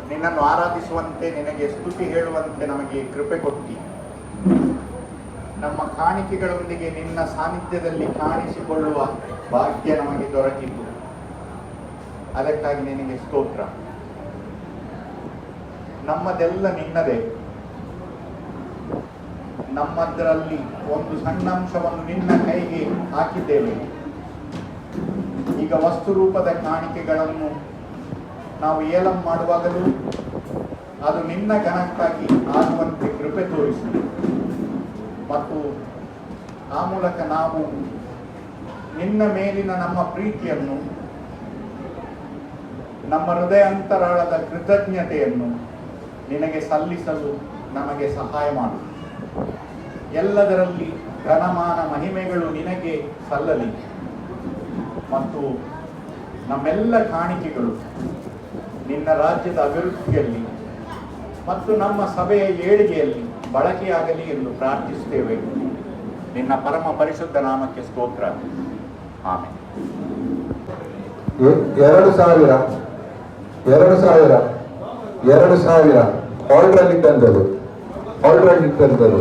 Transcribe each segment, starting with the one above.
ನಿನ್ನನ್ನು ಆರಾಧಿಸುವಂತೆ, ನಿನಗೆ ಸ್ತುತಿ ಹೇಳುವಂತೆ ನಮಗೆ ಕೃಪೆ ಕೊಟ್ಟಿ. ನಮ್ಮ ಕಾಣಿಕೆಗಳೊಂದಿಗೆ ನಿನ್ನ ಸಾನ್ನಿಧ್ಯದಲ್ಲಿ ಕಾಣಿಸಿಕೊಳ್ಳುವ ಭಾಗ್ಯ ನಮಗೆ ದೊರಕಿತು. ಅದಕ್ಕಾಗಿ ನಿನಗೆ ಸ್ತೋತ್ರ. ನಮ್ಮದೆಲ್ಲ ನಿನ್ನದೇ. ನಮ್ಮದರಲ್ಲಿ ಒಂದು ಸಣ್ಣ ಅಂಶವನ್ನು ನಿನ್ನ ಕೈಗೆ ಹಾಕಿದ್ದೇವೆ. ಈಗ ವಸ್ತು ರೂಪದ ಕಾಣಿಕೆಗಳನ್ನು ನಾವು ಏಲಂ ಮಾಡುವಾಗಲೂ ಅದು ನಿನ್ನ ಘನಕ್ಕಾಗಿ ಆಗುವಂತೆ ಕೃಪೆ ತೋರಿಸಿ ಮತ್ತು ಆ ಮೂಲಕ ನಾವು ನಿನ್ನ ಮೇಲಿನ ನಮ್ಮ ಪ್ರೀತಿಯನ್ನು, ನಮ್ಮ ಹೃದಯಾಂತರಾಳದ ಕೃತಜ್ಞತೆಯನ್ನು ನಿನಗೆ ಸಲ್ಲಿಸಲು ನಮಗೆ ಸಹಾಯ ಮಾಡು. ಎಲ್ಲದರಲ್ಲಿ ಘನಮಾನ ಮಹಿಮೆಗಳು ನಿನಗೆ ಸಲ್ಲಲಿ ಮತ್ತು ನಮ್ಮೆಲ್ಲ ಕಾಣಿಕೆಗಳು ನಿನ್ನ ರಾಜ್ಯದ ಅಭಿವೃದ್ಧಿಯಲ್ಲಿ ಮತ್ತು ನಮ್ಮ ಸಭೆಯ ಏಳಿಗೆಯಲ್ಲಿ ಬಳಕೆಯಾಗಲಿ ಎಂದು ಪ್ರಾರ್ಥಿಸುತ್ತೇವೆ. ನಿನ್ನ ಪರಮ ಪರಿಶುದ್ಧ ನಾಮಕ್ಕೆ ಸ್ತೋತ್ರ. ಆಮೆನ್. 2000 ಆಲ್ರೆಡಿ ತಂದದ್ದು 3000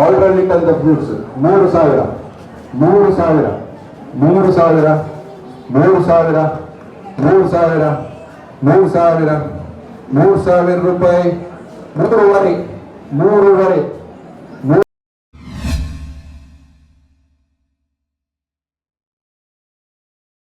ಆಲ್ರೆಡಿ ತಂದ ಫ್ರೂಟ್ಸ್ 3000 ರೂಪಾಯಿ 3.5